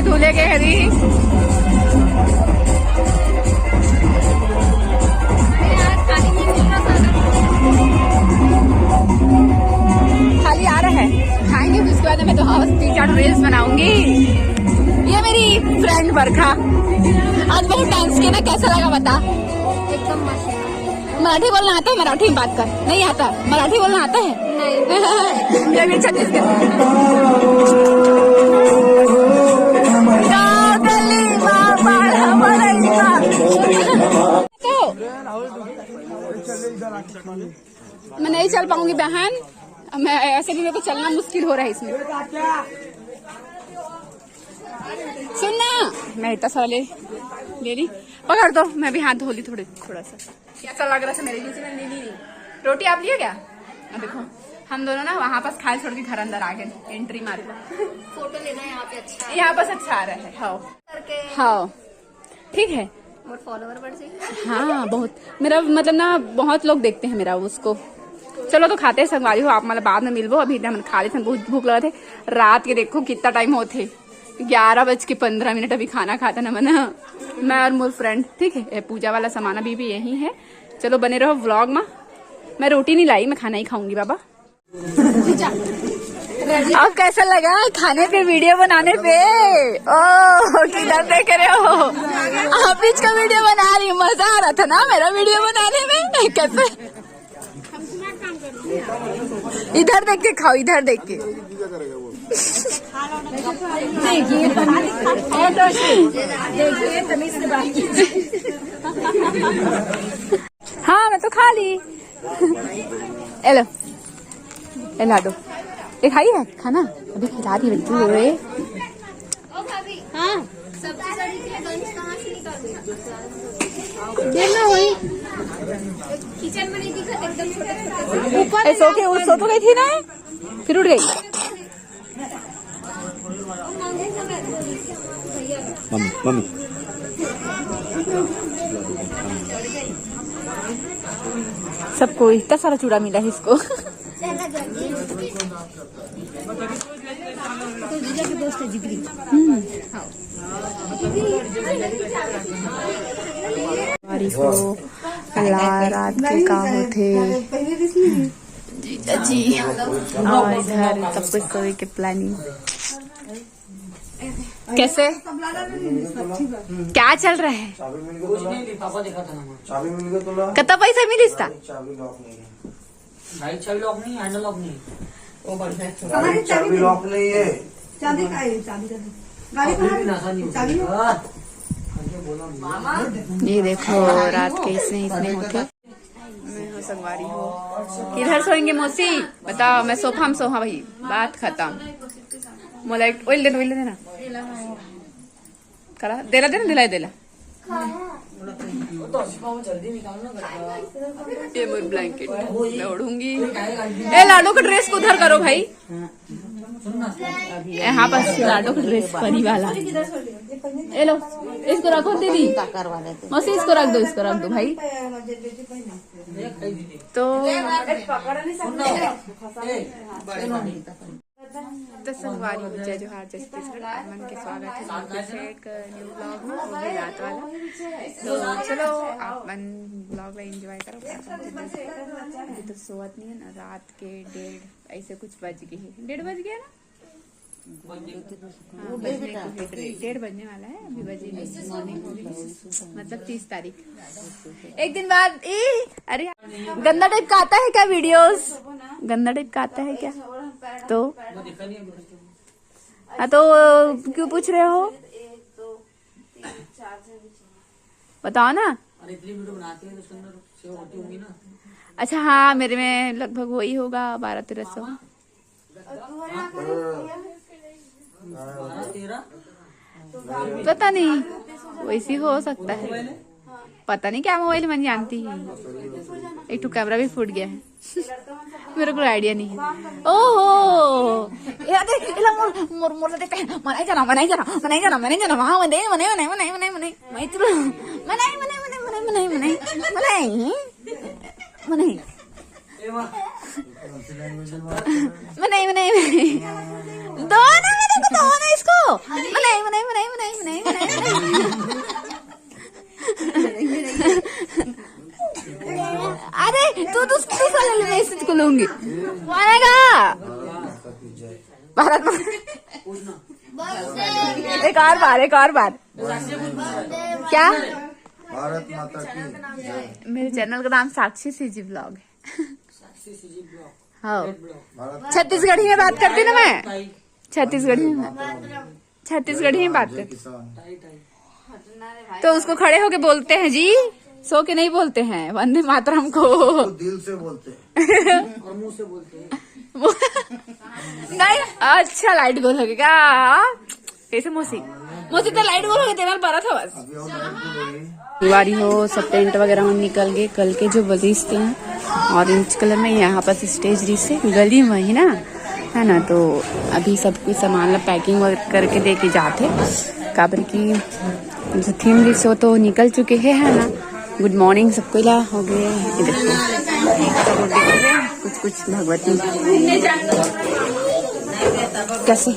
धूले के हरी खाली आ रहा है, खाएंगे उसके बाद मैं तो हाउस 3-4 रील्स बनाऊंगी। ये मेरी फ्रेंड बरखा, आज बहुत डांस किया ना, कैसा लगा बता? एकदम मस्त। मराठी बोलना आता है? मराठी में बात कर। नहीं आता? मराठी बोलना आता है? नहीं। मैं नहीं चल पाऊंगी बहन, मैं ऐसे भी, मेरे को चलना मुश्किल हो रहा है इसमें। सुनना, मैं इतना सारा ले ली, पकड़ दो, मैं भी हाथ धो ली थोड़ा सा। कैसा लग रहा था मेरे लिए? मैंने ली रोटी, आप लिए क्या? देखो हम दोनों ना वहाँ पास खाए छोड़ के घर अंदर आ गए, एंट्री मार के। फोटो लेना यहाँ पे अच्छा, यहाँ पास अच्छा आ रहा है। हाँ हाँ ठीक है, फॉलोवर बढ़ जाएंगे। हाँ बहुत, मेरा मतलब ना बहुत लोग देखते हैं मेरा उसको। चलो तो खाते हैं संगवारी हो आप, मतलब बाद में मिलबो। अभी हम खा लेते हैं, बहुत भूख लगा थे रात के। देखो कितना टाइम होते, 11:15। अभी खाना खाता ना मना, मैं और मोर फ्रेंड। ठीक है, पूजा वाला सामान अभी भी यही है। चलो बने रहो व्लॉग में। मैं रोटी नहीं लाई, मैं खाना ही खाऊंगी बाबा। अब कैसा लगा खाने पे वीडियो बनाने पे? ओह किधर देख रहे हो? आप बीच का वीडियो बना रही, मजा आ रहा था ना मेरा वीडियो बनाने में? कैसे? इधर देख के खाओ, इधर देख के। हाँ मैं तो खा ली। एलो ला दो, ये खाई है खाना? अभी खिला दी बच्चू हो रहे। हाँ देना वही किचन में नहीं दिखा, एकदम छोटे सो तो गई थी ना, फिर उठ गई। मम्मी सबको इतना सारा चूड़ा मिला है इसको। दोस्त है जिगरी। रात के काम थे जीजा जी, और इधर सब कुछ कोई के प्लानिंग। कैसे क्या चल रहा है? कितना पैसा मिली इसका? चाबी लॉक नहीं, हैंडल लॉक नहीं। चाबी लॉक नहीं है। चाबी का है, चाबी का गाड़ी कहाँ? ये देखो रात के इसने होते। मैं हो संगवारी हो, किधर सोएंगे मौसी बताओ? मैं सोफा में सोहा भाई, बात खत्म। मोलाइट ऑयल देना करा देला देला। ये मोर ब्लैंकेट मैं ओढ़ूंगी। ए लाडो का ड्रेस को उधर करो भाई, यहाँ पास लाडो का ड्रेस परी वाला। ए लो इसको रखो दीदी, मौसी इसको रख दो भाई। तो संगवारी जय जोहार जय छत्तीसगढ़, मन के स्वागत है फिर एक न्यू ब्लॉग में, वो भी रात वाला। तो चलो आप मन ब्लॉग में एंजॉय करो। अभी तो सोवत नहीं है ना, रात के 1:30 ऐसे कुछ बज गए हैं। 1:30 बज गया ना? हाँ, 1:30 बजने वाला है, अभी बजे नहीं। मॉर्निंग होगी मतलब 30 तारीख, एक दिन बाद। अरे गंदा टाइप का आता है क्या वीडियोस? गंदा टाइप का आता है क्या? तो हाँ तो क्यों पूछ रहे हो? बताओ ना। अच्छा हाँ, मेरे में लगभग वही होगा 1200-1300। पता नहीं, वैसी हो सकता है, पता नहीं क्या मोबाइल मन जानती है। एक तो कैमरा भी फूट गया है। मेरे को आइडिया नहीं है। ओहो यार इला मोर मोर मोर देखते हैं मनाई जाना वहाँ मने मैं तो मनाई दो ना इसको मनाई अरे तू साले ले, मैं इसको लूंगी मानेगा भारत माता एक और बार क्या भारत माता की जय। मेरे चैनल का नाम साक्षी सीजी ब्लॉग है। हाँ छत्तीसगढ़ी में बात करती ना मैं, छत्तीसगढ़ी में बात करती। तो उसको खड़े होके बोलते हैं जी, सो के नहीं बोलते हैं वंदे मातरम को, तो दिल से बोलते हैं और मुंह से बोलते हैं। नहीं अच्छा लाइट गोल हो गया कैसे मौसी तो लाइट गोल हो गया तेरा बारह था बस। दिवाली हो सब टेंट वगैरह में निकल गए। कल के जो बजीते हैं ऑरेंज कलर में, यहाँ पर स्टेज री से गली में ही ना है ना, तो अभी सब कुछ सामान पैकिंग करके दे के जाते काबर की जो थीम री से तो निकल चुके हैं है ना। गुड मॉर्निंग सबको ला हो गए। ये देखो कुछ भगवती कैसे